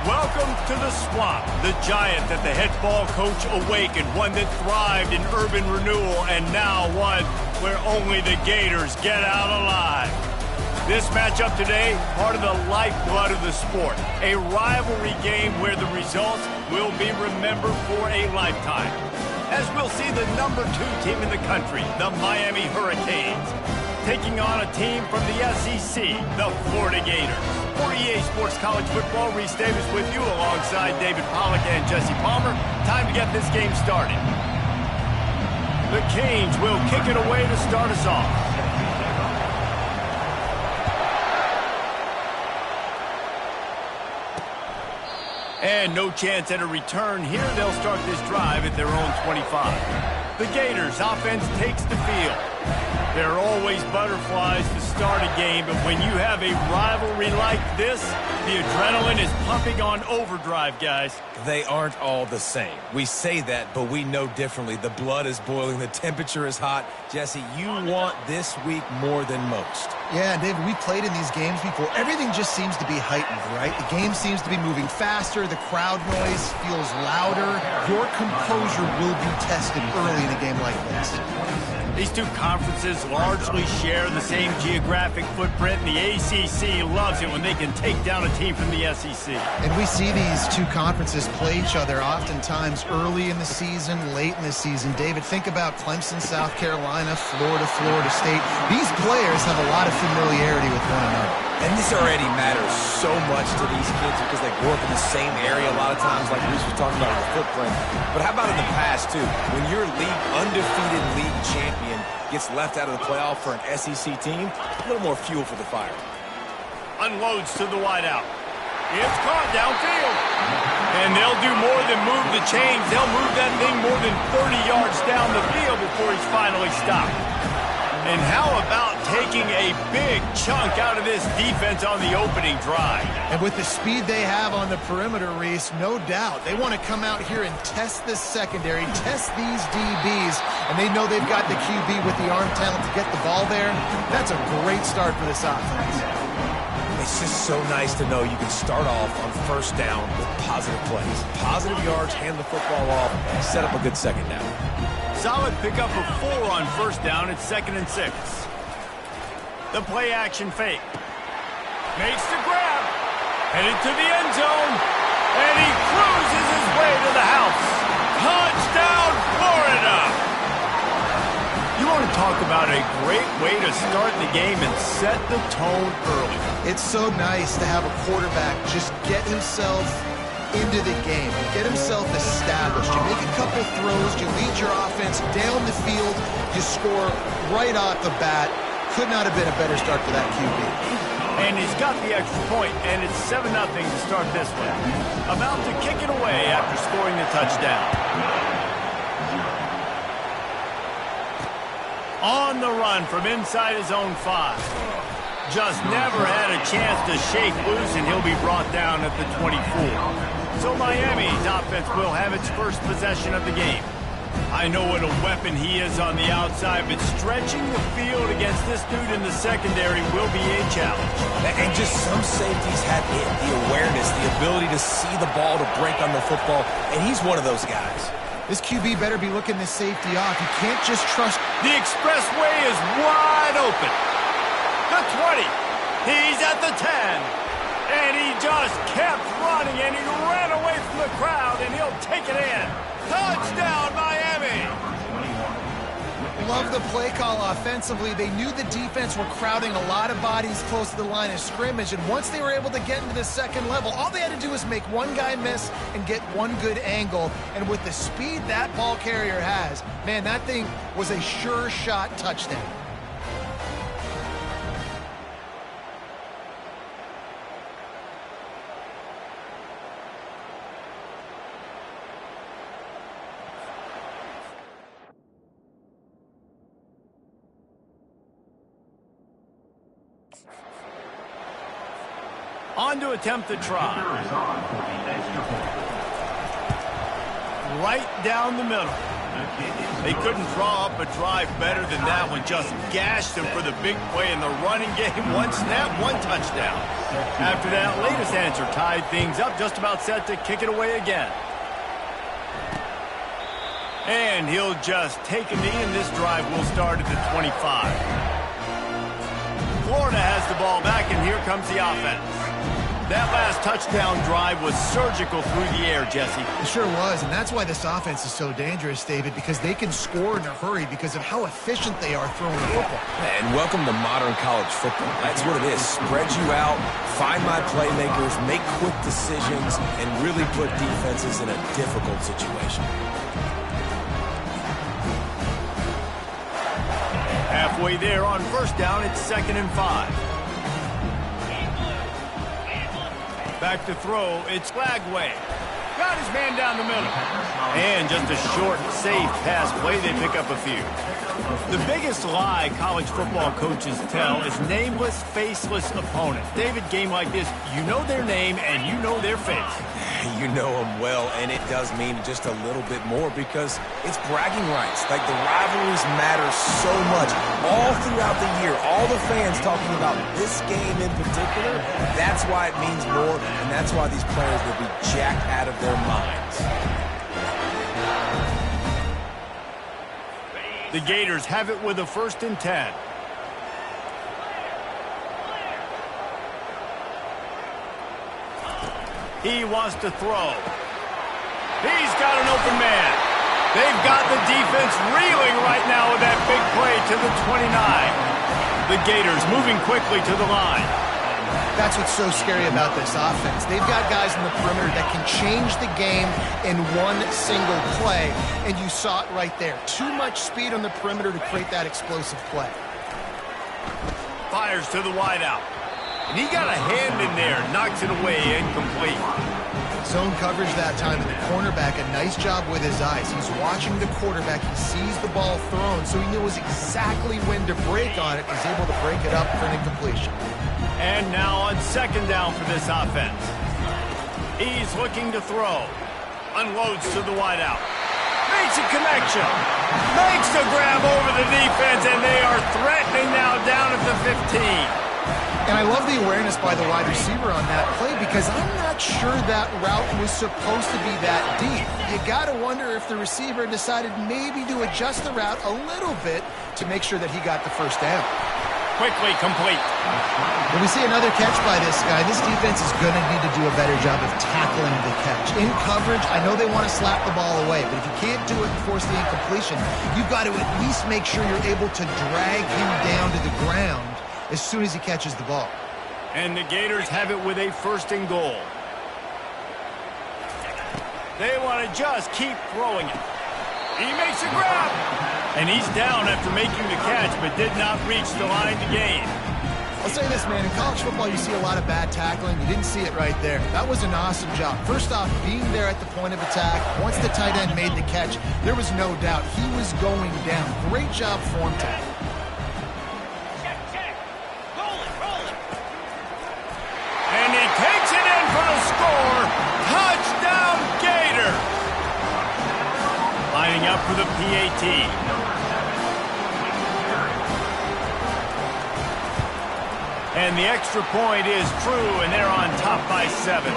Welcome to the Swamp, the giant that the head ball coach awakened, one that thrived in urban renewal, and now one where only the Gators get out alive. This matchup today, part of the lifeblood of the sport, a rivalry game where the results will be remembered for a lifetime. As we'll see the #2 team in the country, the Miami Hurricanes, taking on a team from the SEC, the Florida Gators. For EA Sports College Football, Reese Davis with you alongside David Pollack and Jesse Palmer. Time to get this game started. The Canes will kick it away to start us off. And no chance at a return here. They'll start this drive at their own 25. The Gators offense takes the field. There are always butterflies to start a game, but when you have a rivalry like this, the adrenaline is pumping on overdrive, guys. They aren't all the same. We say that, but we know differently. The blood is boiling. The temperature is hot. Jesse, you want this week more than most. Yeah, David, we played in these games before. Everything just seems to be heightened, right? The game seems to be moving faster. The crowd noise feels louder. Your composure will be tested early in a game like this. These two conferences largely share the same geographic footprint, and the ACC loves it when they can take down a team from the SEC. And we see these two conferences play each other oftentimes early in the season, late in the season. David, think about Clemson, South Carolina, Florida, Florida State. These players have a lot of familiarity with one another. And this already matters so much to these kids because they grew up in the same area a lot of times, like Reese was talking about the footprint. But how about in the past, too? When your undefeated league champion gets left out of the playoff for an SEC team, a little more fuel for the fire. Unloads to the wideout. It's caught downfield. And they'll do more than move the chains. They'll move that thing more than 30 yards down the field before he's finally stopped. And how about taking a big chunk out of this defense on the opening drive? And with the speed they have on the perimeter, Reese, no doubt, they want to come out here and test this secondary, test these DBs, and they know they've got the QB with the arm talent to get the ball there. That's a great start for this offense. It's just so nice to know you can start off on first down with positive plays. Positive yards, hand the football off, set up a good second down. Solid pickup of 4 on first down. It's 2nd and 6. The play action fake. Makes the grab. Headed to the end zone. And he cruises his way to the house. Touchdown, Florida! You want to talk about a great way to start the game and set the tone early. It's so nice to have a quarterback just get himself into the game, get himself established. You make a couple throws, you lead your offense down the field, you score right off the bat. Could not have been a better start for that QB. And he's got the extra point, and it's 7-0 to start this one. About to kick it away after scoring the touchdown. On the run from inside his own 5. Just never had a chance to shake loose, and he'll be brought down at the 24. So Miami's offense will have its first possession of the game. I know what a weapon he is on the outside, but stretching the field against this dude in the secondary will be a challenge. And just some safeties have it, the awareness, the ability to see the ball, to break on the football, and he's one of those guys. This QB better be looking this safety off. You can't just trust. The expressway is wide open. The 20. He's at the 10. And he just kept running, and he ran away from the crowd, and he'll take it in. Touchdown, Miami! Love the play call offensively. They knew the defense were crowding a lot of bodies close to the line of scrimmage, and once they were able to get into the second level, all they had to do was make one guy miss and get one good angle. And with the speed that ball carrier has, man, that thing was a sure shot touchdown. On to attempt the try. Right down the middle. They couldn't draw up a drive better than that one. Just gashed them for the big play in the running game. One snap, one touchdown. After that latest answer tied things up, just about set to kick it away again. And he'll just take a knee, and this drive will start at the 25. Florida has the ball back, and here comes the offense. That last touchdown drive was surgical through the air, Jesse. It sure was, and that's why this offense is so dangerous, David, because they can score in a hurry because of how efficient they are throwing the football. And welcome to modern college football. That's what it is. Spread you out, find my playmakers, make quick decisions, and really put defenses in a difficult situation. Halfway there on first down, it's 2nd and 5. Back to throw, it's Lagway. Got his man down the middle. And just a short, safe pass play, they pick up a few. The biggest lie college football coaches tell is nameless, faceless opponents. David, game like this, you know their name and you know their face. You know them well, and it does mean just a little bit more because it's bragging rights. Like, the rivalries matter so much. All throughout the year, all the fans talking about this game in particular, that's why it means more, and that's why these players will be jacked out of their minds. The Gators have it with a 1st and 10. He wants to throw. He's got an open man. They've got the defense reeling right now with that big play to the 29. The Gators moving quickly to the line. That's what's so scary about this offense. They've got guys in the perimeter that can change the game in one single play, and you saw it right there. Too much speed on the perimeter to create that explosive play. Fires to the wideout. And he got a hand in there, knocks it away, incomplete. Zone coverage that time, and the cornerback, a nice job with his eyes. He's watching the quarterback. He sees the ball thrown, so he knows exactly when to break on it. He's able to break it up for an incompletion. And now on 2nd down for this offense. He's looking to throw. Unloads to the wideout. Makes a connection. Makes the grab over the defense, and they are threatening now down at the 15. And I love the awareness by the wide receiver on that play because I'm not sure that route was supposed to be that deep. You got to wonder if the receiver decided maybe to adjust the route a little bit to make sure that he got the 1st down. Quickly complete. When we see another catch by this guy, this defense is going to need to do a better job of tackling the catch. In coverage, I know they want to slap the ball away, but if you can't do it and force the incompletion, you've got to at least make sure you're able to drag him down to the ground as soon as he catches the ball. And the Gators have it with a 1st and goal. They want to just keep throwing it. He makes a grab. And he's down after making the catch, but did not reach the line to gain. I'll say this, man. In college football, you see a lot of bad tackling. You didn't see it right there. That was an awesome job. First off, being there at the point of attack. Once the tight end made the catch, there was no doubt he was going down. Great job form tackle. And he takes it in for the score. Touchdown, Gator. Lining up for the PAT. And the extra point is true, and they're on top by 7.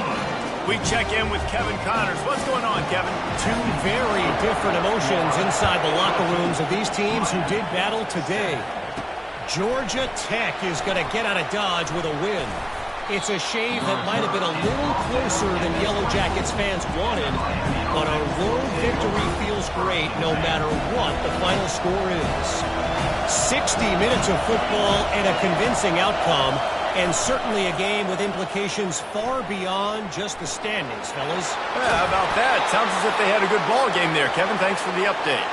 We check in with Kevin Connors. What's going on, Kevin? Two very different emotions inside the locker rooms of these teams who did battle today. Georgia Tech is going to get out of Dodge with a win. It's a shave that might have been a little closer than Yellow Jackets fans wanted, but a road victory feels great no matter what the final score is. 60 minutes of football and a convincing outcome, and certainly a game with implications far beyond just the standings, fellas. Yeah, how about that? Sounds as if they had a good ball game there, Kevin. Thanks for the update.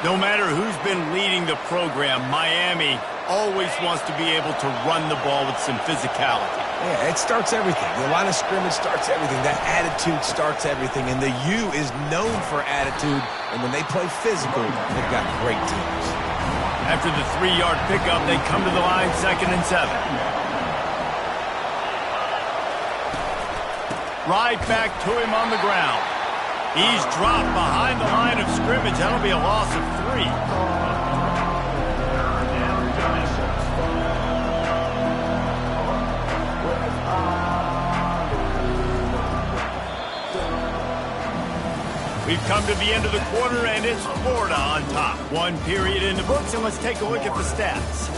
No matter who's been leading the program, Miami always wants to be able to run the ball with some physicality. Yeah, it starts everything. The line of scrimmage starts everything. That attitude starts everything. And the U is known for attitude. And when they play physical, they've got great teams. After the 3-yard pickup, they come to the line 2nd and 7. Right back to him on the ground. He's dropped behind the line of scrimmage. That'll be a loss of 3. We've come to the end of the quarter, and it's Florida on top. 1 period in the books, and let's take a look at the stats.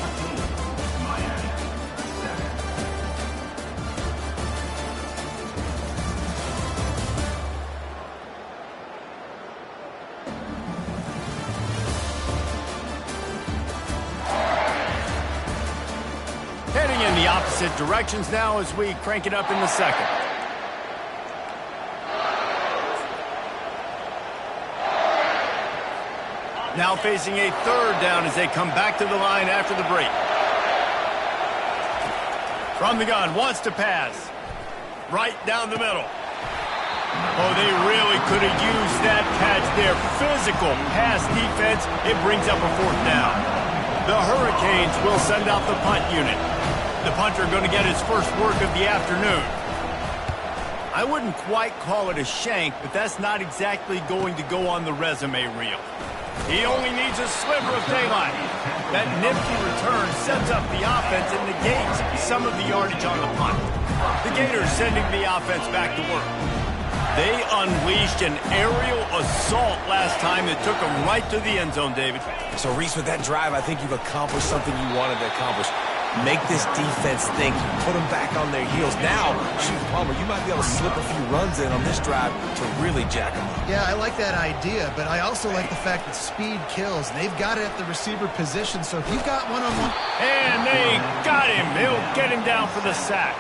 Heading in the opposite directions now as we crank it up in the second. Now facing a 3rd down as they come back to the line after the break. From the gun, wants to pass. Right down the middle. Oh, they really could have used that catch there. Physical pass defense. It brings up a 4th down. The Hurricanes will send out the punt unit. The punter going to get his first work of the afternoon. I wouldn't quite call it a shank, but that's not exactly going to go on the resume reel. He only needs a sliver of daylight. That nifty return sets up the offense and negates some of the yardage on the punt. The Gators sending the offense back to work. They unleashed an aerial assault last time that took them right to the end zone, David. So, Reese, with that drive, I think you've accomplished something you wanted to accomplish. Make this defense think, put them back on their heels. Now, shoot, Palmer, you might be able to slip a few runs in on this drive to really jack them up. Yeah, I like that idea, but I also like the fact that speed kills. And they've got it at the receiver position, so if you've got one-on-one... And they got him. They'll get him down for the sack.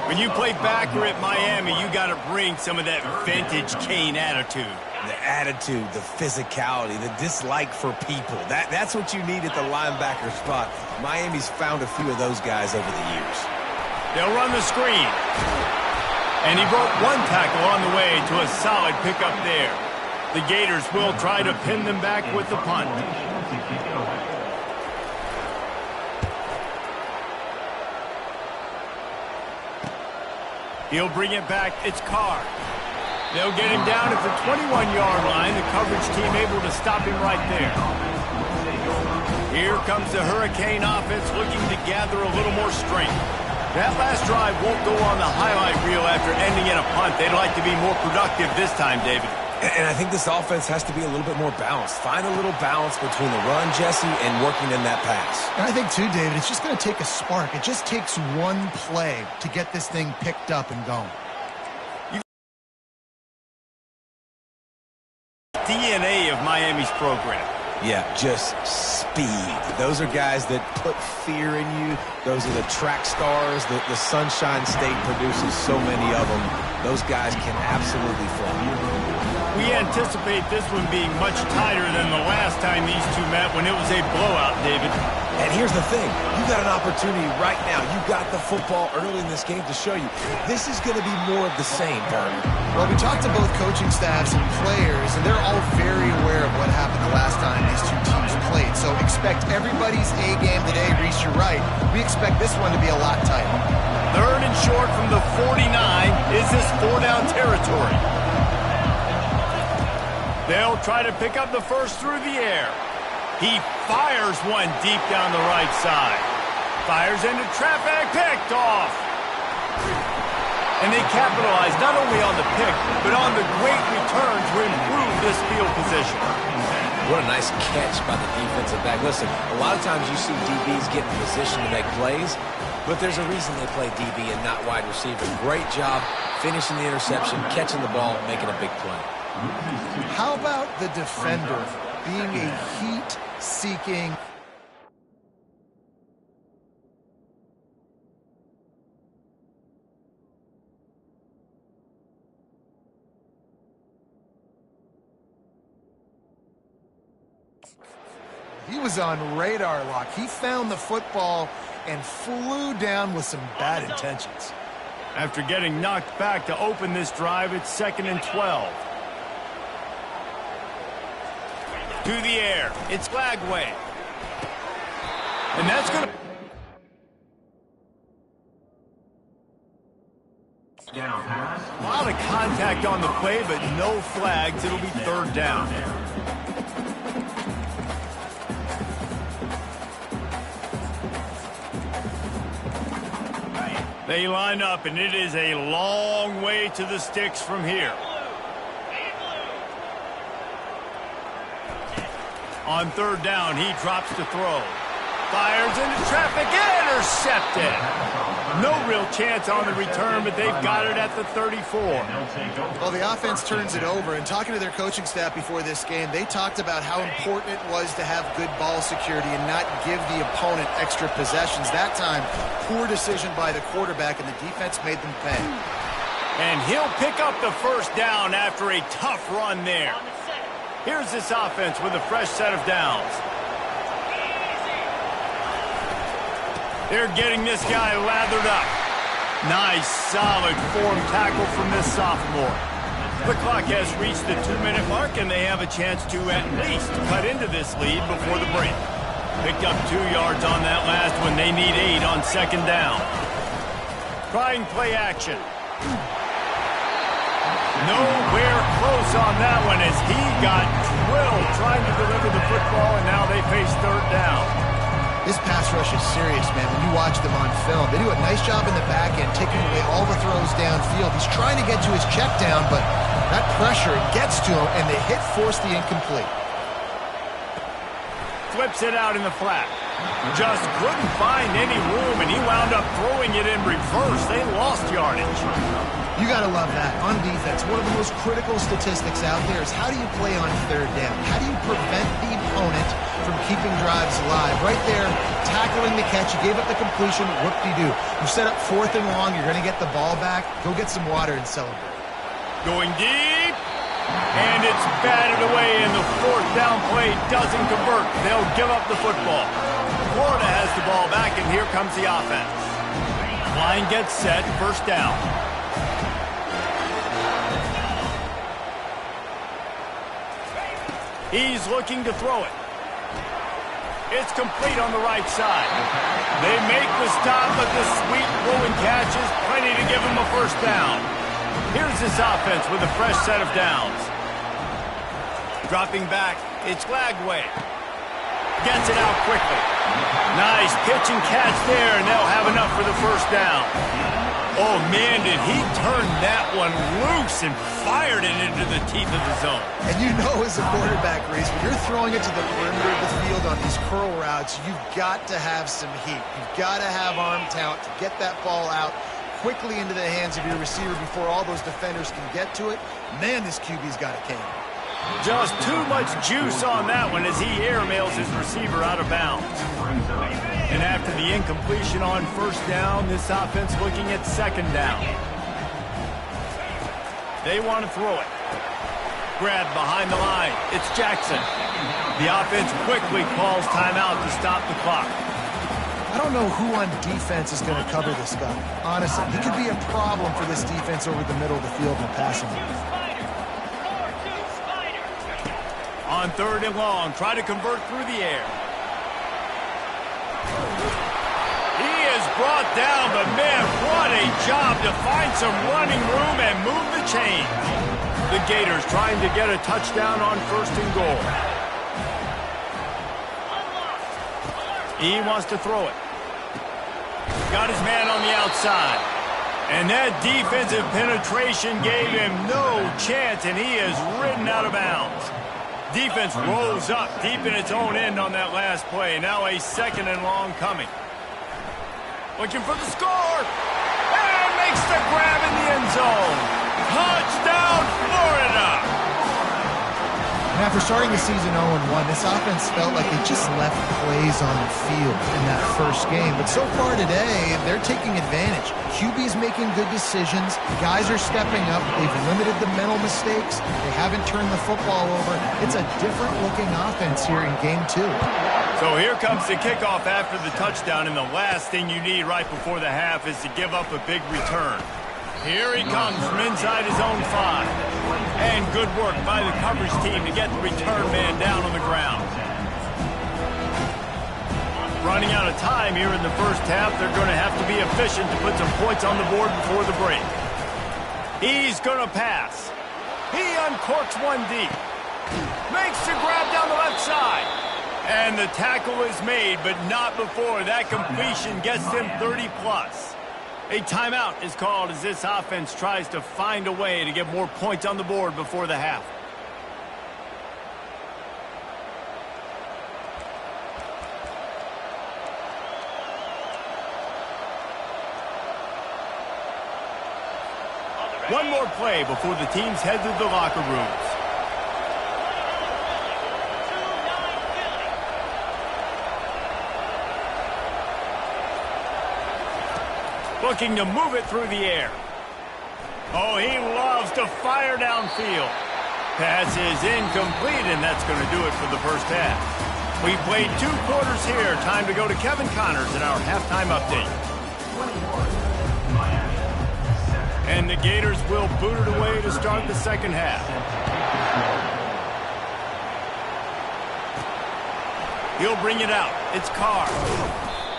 When you play backer at Miami, you got to bring some of that vintage Kane attitude. The attitude, the physicality, the dislike for people. That's what you need at the linebacker spot. Miami's found a few of those guys over the years. They'll run the screen. And he broke 1 tackle on the way to a solid pickup there. The Gators will try to pin them back with the punt. He'll bring it back. It's Carr. They'll get him down at the 21-yard line. The coverage team able to stop him right there. Here comes the Hurricane offense looking to gather a little more strength. That last drive won't go on the highlight reel after ending in a punt. They'd like to be more productive this time, David. And I think this offense has to be a little bit more balanced. Find a little balance between the run, Jesse, and working in that pass. And I think, too, David, it's just going to take a spark. It just takes one play to get this thing picked up and going. DNA of Miami's program. Yeah, just speed. Those are guys that put fear in you. Those are the track stars. The Sunshine State produces so many of them. Those guys can absolutely fly. We anticipate this one being much tighter than the last time these two met when it was a blowout, David. And here's the thing. You got an opportunity right now. You got the football early in this game to show you. This is going to be more of the same, partner. Well, we talked to both coaching staffs and players, and they're all very aware of what happened the last time these two teams played. So expect everybody's A game today. Reese, you're right. We expect this one to be a lot tighter. 3rd and short from the 49. Is this 4-down territory? They'll try to pick up the first through the air. He fires one deep down the right side. Fires into traffic, picked off. And they capitalize not only on the pick, but on the great return to improve this field position. What a nice catch by the defensive back. Listen, a lot of times you see DBs get in position to make plays, but there's a reason they play DB and not wide receiver. Great job finishing the interception, catching the ball, making a big play. How about the defender being a heat-seeking... He was on radar lock. He found the football and flew down with some bad intentions. After getting knocked back to open this drive, it's 2nd and 12. To the air. It's Flagway. And that's going to... A lot of contact contact on the play, but no flags. It'll be third down. They line up, and it is a long way to the sticks from here. On third down, he drops to throw. Fires into traffic, intercepted. No real chance on the return, but they've got it at the 34. Well, the offense turns it over, and talking to their coaching staff before this game, they talked about how important it was to have good ball security and not give the opponent extra possessions. That time, poor decision by the quarterback, and the defense made them pay. And he'll pick up the first down after a tough run there. Here's this offense with a fresh set of downs. They're getting this guy lathered up. Nice, solid form tackle from this sophomore. The clock has reached the 2-minute mark, and they have a chance to at least cut into this lead before the break. Picked up 2 yards on that last one. They need 8 on second down. Trying play action. Nowhere close on that one as he got drilled trying to deliver the football, and now they face third down. This pass rush is serious, man. When you watch them on film, they do a nice job in the back end, taking away all the throws downfield. He's trying to get to his check down, but that pressure gets to him, and the hit forced the incomplete. Flips it out in the flat. Just couldn't find any room, and he wound up throwing it in reverse. They lost yardage. You got to love that. On defense, one of the most critical statistics out there is how do you play on third down? How do you prevent the opponent from keeping drives alive? Right there, tackling the catch. You gave up the completion. Whoop-de-doo. You set up fourth and long. You're going to get the ball back. Go get some water and celebrate. Going deep. And it's batted away, and the fourth down play doesn't convert. They'll give up the football. Florida has the ball back, and here comes the offense. Line gets set, first down. He's looking to throw it. It's complete on the right side. They make the stop, but the sweet throwing catch is plenty to give him a first down. Here's this offense with a fresh set of downs. Dropping back, it's Glagway. Gets it out quickly. Nice pitch and catch there, and they'll have enough for the first down. Oh, man, did he turn that one loose and fired it into the teeth of the zone. And you know as a quarterback, Reese, when you're throwing it to the perimeter of the field on these curl routes, you've got to have some heat. You've got to have arm talent to get that ball out quickly into the hands of your receiver before all those defenders can get to it. Man, this QB's got a cannon. Just too much juice on that one as he airmails his receiver out of bounds. And after the incompletion on first down, this offense looking at second down. They want to throw it. Grabbed behind the line. It's Jackson. The offense quickly calls timeout to stop the clock. I don't know who on defense is going to cover this guy. Honestly, he could be a problem for this defense over the middle of the field in the passing game. On third and long, try to convert through the air. He is brought down, but man, what a job to find some running room and move the chains. The Gators trying to get a touchdown on first and goal. He wants to throw it. Got his man on the outside. And that defensive penetration gave him no chance, and he is ridden out of bounds. Defense rolls up deep in its own end on that last play. Now a second and long coming. Looking for the score. And makes the grab in the end zone. Touchdown, Florida! And after starting the season 0-1, this offense felt like they just left plays on the field in that first game. But so far today, they're taking advantage. QB's making good decisions. Guys are stepping up. They've limited the mental mistakes. They haven't turned the football over. It's a different-looking offense here in Game 2. So here comes the kickoff after the touchdown, and the last thing you need right before the half is to give up a big return. Here he comes from inside his own 5. And good work by the coverage team to get the return man down on the ground. Running out of time here in the first half. They're going to have to be efficient to put some points on the board before the break. He's going to pass. He uncorks one deep. Makes the grab down the left side. And the tackle is made, but not before that completion gets them 30-plus. A timeout is called as this offense tries to find a way to get more points on the board before the half. One more play before the teams head to the locker rooms. Looking to move it through the air. Oh, he loves to fire downfield. Pass is incomplete, and that's going to do it for the first half. We played 2 quarters here. Time to go to Kevin Connors in our halftime update. And the Gators will boot it away to start the second half. He'll bring it out. It's Carr.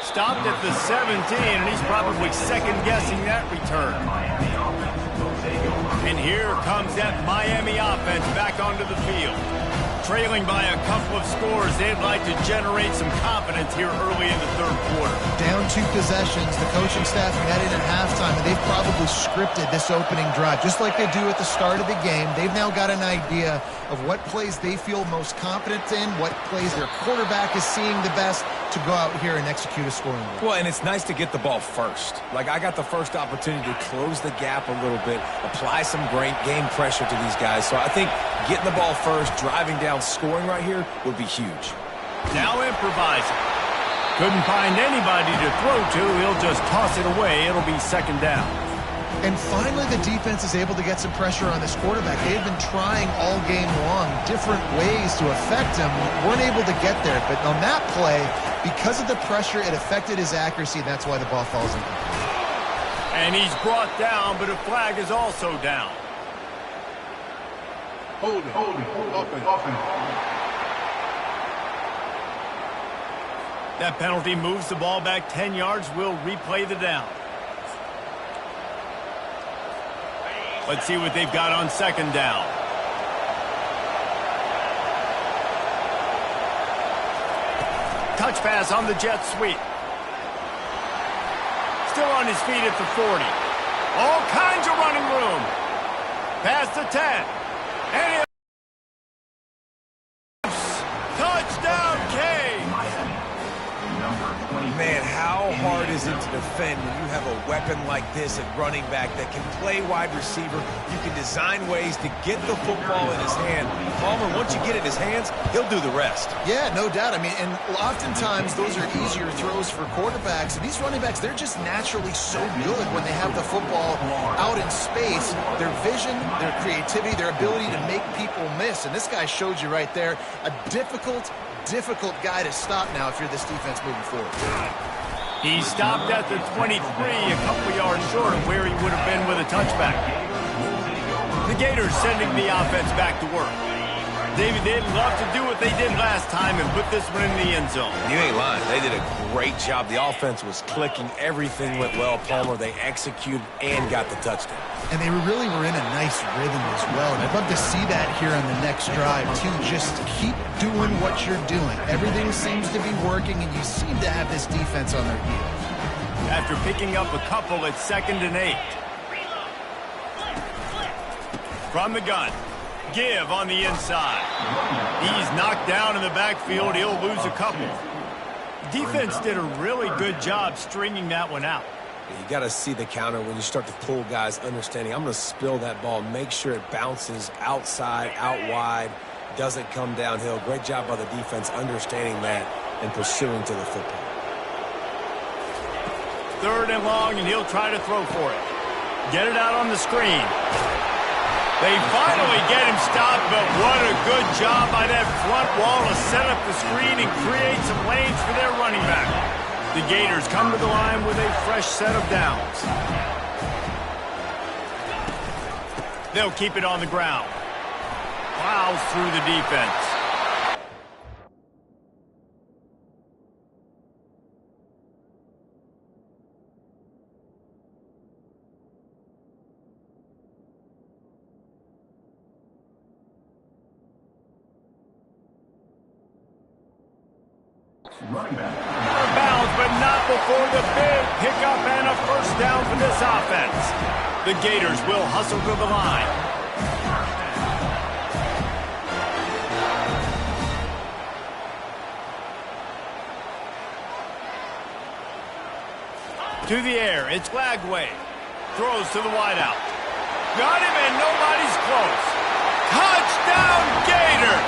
Stopped at the 17, and he's probably second-guessing that return. And here comes that Miami offense back onto the field. Trailing by a couple of scores, they'd like to generate some confidence here early in the third quarter. Down 2 possessions, the coaching staff met in at halftime, and they've probably scripted this opening drive. Just like they do at the start of the game, they've now got an idea of what plays they feel most confident in, what plays their quarterback is seeing the best to go out here and execute a scoring goal. Well, and it's nice to get the ball first. Like, I got the first opportunity to close the gap a little bit, apply some great game pressure to these guys. So I think getting the ball first, driving down, scoring right here would be huge. Now improvising. Couldn't find anybody to throw to. He'll just toss it away. It'll be second down. And finally, the defense is able to get some pressure on this quarterback. They've been trying all game long different ways to affect him. Weren't able to get there. But on that play, because of the pressure, it affected his accuracy. That's why the ball falls incomplete. And he's brought down, but a flag is also down. Hold it. Offense. That penalty moves the ball back 10 yards. We'll replay the down. Let's see what they've got on second down. Touch pass on the jet sweep. Still on his feet at the 40. All kinds of running room. Past the 10. And touchdown, K. Man, how hard is it to defend when you have a weapon like this at running back that can play wide receiver? You can design ways to get the football in his hand. Palmer, once you get it in his hands, he'll do the rest. Yeah, no doubt. I mean, and oftentimes those are easier throws for quarterbacks. And these running backs, they're just naturally so good when they have the football out in space. Their vision, their creativity, their ability to make people miss. And this guy showed you right there a difficult guy to stop now if you're this defense moving forward. He stopped at the 23, a couple yards short of where he would have been with a touchback. The Gators sending the offense back to work. David, they'd love to do what they did last time and put this one in the end zone. You ain't lying. They did a great job. The offense was clicking. Everything went well. Palmer, they executed and got the touchdown. And they really were in a nice rhythm as well. And I'd love to see that here on the next drive, too. Just keep doing what you're doing. Everything seems to be working, and you seem to have this defense on their heels. After picking up a couple, it's 2nd and 8. From the gun. Give on the inside. He's knocked down in the backfield. He'll lose a couple. Defense did a really good job stringing that one out. You got to see the counter when you start to pull guys, understanding I'm going to spill that ball, make sure it bounces outside, out wide, doesn't come downhill. Great job by the defense understanding that and pursuing to the football. 3rd and long, and he'll try to throw for it. Get it out on the screen. They finally get him stopped, but what a good job by that front wall to set up the screen and create some lanes for their running back. The Gators come to the line with a fresh set of downs. They'll keep it on the ground. Plows through the defense. running back. Out of bounds, but not before the big pickup and a first down for this offense. The Gators will hustle to the line. To the air, it's Lagway. Throws to the wideout. Got him and nobody's close. Touchdown Gators!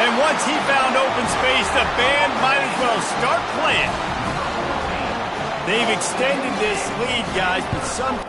And once he found open space, the band might as well start playing. They've extended this lead, guys, but some...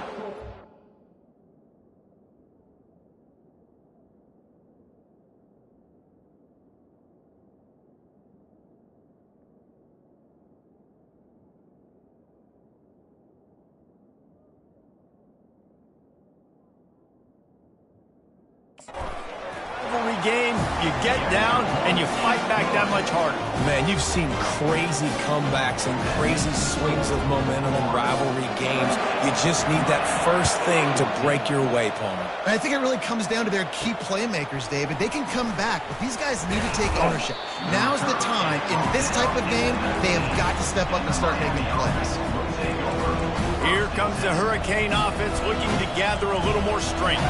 game, you get down and you fight back that much harder. Man, you've seen crazy comebacks and crazy swings of momentum in rivalry games. You just need that first thing to break your way, Palmer. I think it really comes down to their key playmakers, David. They can come back, but these guys need to take ownership. Now's the time. In this type of game, they have got to step up and start making plays. Here comes the Hurricane offense looking to gather a little more strength.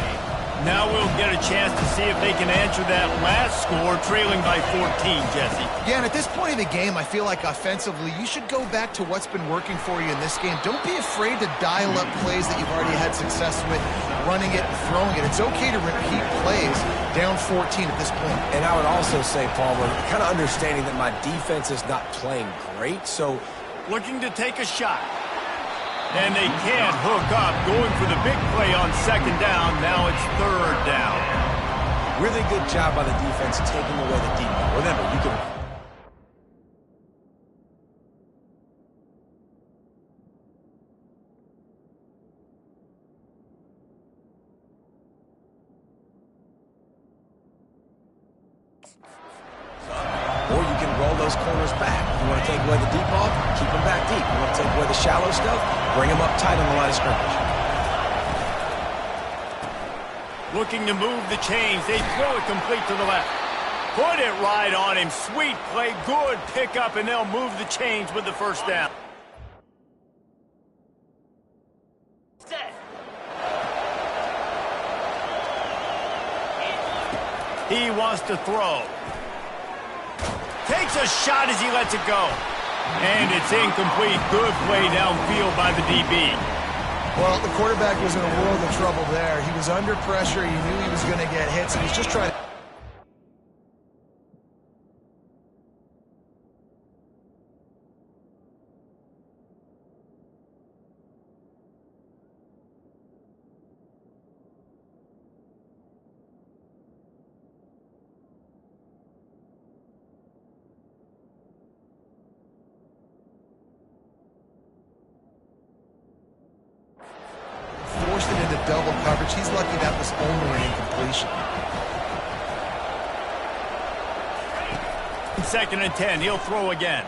Now we'll get a chance to see if they can answer that last score, trailing by 14, Jesse. Yeah, and at this point in the game, I feel like offensively, you should go back to what's been working for you in this game. Don't be afraid to dial up plays that you've already had success with, running it and throwing it. It's okay to repeat plays down 14 at this point. And I would also say, Palmer, kind of understanding that my defense is not playing great, so... Looking to take a shot. And they can't hook up, going for the big play on second down. Now it's third down. Really good job by the defense taking away the deep ball. Remember, you can... Or you can roll those corners back. You want to take away the deep ball, keep them back deep. You want to take away the shallow stuff, bring them up tight on the line of scrimmage. Looking to move the chains. They throw it complete to the left. Put it right on him. Sweet play. Good pickup, and they'll move the chains with the first down. He wants to throw. Takes a shot as he lets it go. And it's incomplete. Good play downfield by the DB. Well, the quarterback was in a world of trouble there. He was under pressure. He knew he was going to get hit, so he's just trying to... forced it into double coverage. He's lucky that was only an incompletion. Second and 10, he'll throw again.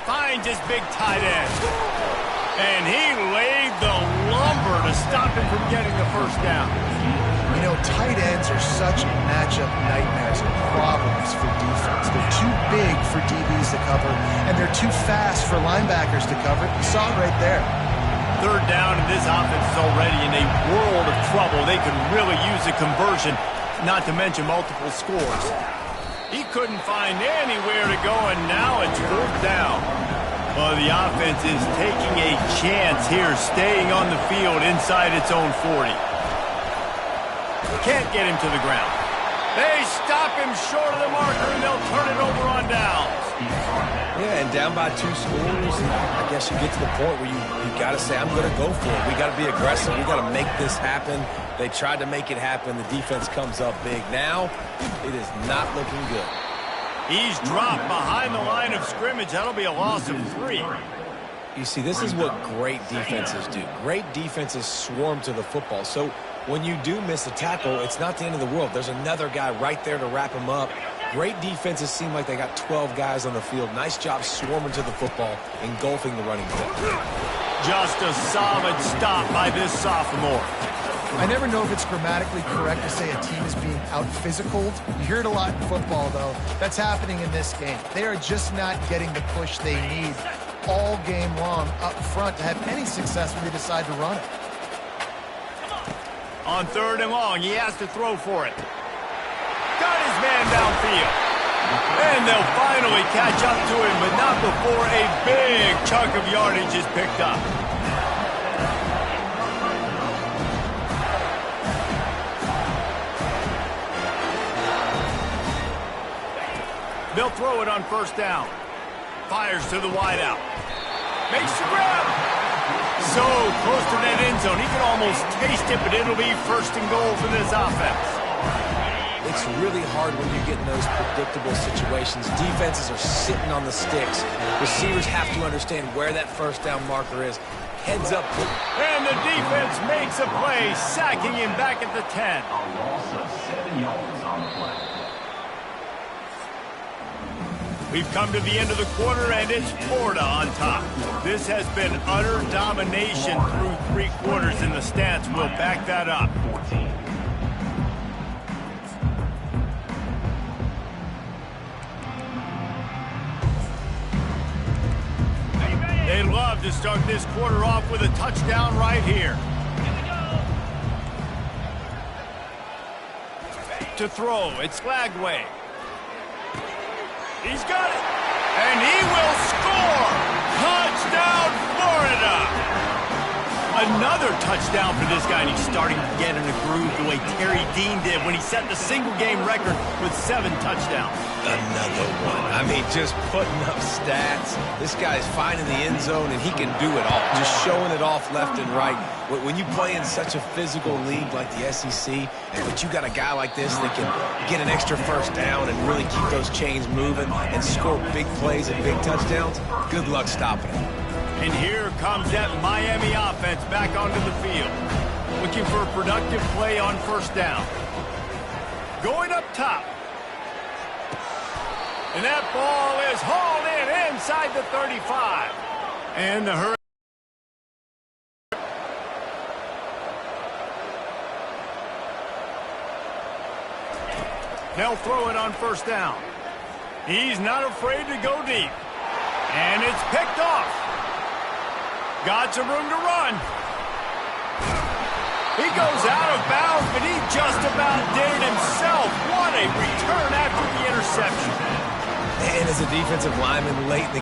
Finds his big tight end. And he laid the lumber to stop him from getting the first down. You know, tight ends are such matchup nightmares and problems for defense. They're too big for DBs to cover, and they're too fast for linebackers to cover. You saw it right there. Third down, and this offense is already in a world of trouble. They could really use a conversion, not to mention multiple scores. He couldn't find anywhere to go, and now it's fourth down. Well, the offense is taking a chance here, staying on the field inside its own 40. Can't get him to the ground. They stop him short of the marker, and they'll turn it over on downs. Yeah, and down by 2 scores, I guess you get to the point where you got to say, I'm going to go for it. We got to be aggressive. We got to make this happen. They tried to make it happen. The defense comes up big. Now, it is not looking good. He's dropped behind the line of scrimmage. That'll be a loss of 3. You see, this is what great defenses do. Great defenses swarm to the football. So when you do miss a tackle, it's not the end of the world. There's another guy right there to wrap him up. Great defenses seem like they got 12 guys on the field. Nice job swarming to the football, engulfing the running back. Just a solid stop by this sophomore. I never know if it's grammatically correct to say a team is being out-physicaled. You hear it a lot in football, though. That's happening in this game. They are just not getting the push they need all game long up front to have any success when they decide to run it. On 3rd and long, he has to throw for it. Got his man downfield. And they'll finally catch up to him, but not before a big chunk of yardage is picked up. They'll throw it on 1st down. Fires to the wideout. Makes the grab. So close to that end zone. He can almost taste it, but it'll be 1st and goal for this offense. It's really hard when you get in those predictable situations. Defenses are sitting on the sticks. Receivers have to understand where that 1st down marker is. Heads up. And the defense makes a play, sacking him back at the 10. A loss of 7 yards on the play. We've come to the end of the quarter, and it's Florida on top. This has been utter domination through 3 quarters, and the stats will back that up. 14. They love to start this quarter off with a touchdown right here. To throw, it's Lagway. He's got it. And he will score. Touchdown, Florida. Another touchdown for this guy, and he's starting to get in a groove the way Terry Dean did when he set the single-game record with 7 touchdowns. Another one. I mean, just putting up stats. This guy's finding the end zone, and he can do it all. Just showing it off left and right. When you play in such a physical league like the SEC, but you got a guy like this that can get an extra 1st down and really keep those chains moving and score big plays and big touchdowns, good luck stopping it. And here comes that Miami offense back onto the field. Looking for a productive play on 1st down. Going up top. And that ball is hauled in inside the 35. And the hurry. They'll throw it on 1st down. He's not afraid to go deep. And it's picked off. Got some room to run. He goes out of bounds, but he just about did it himself. What a return after the interception. And as a defensive lineman late in the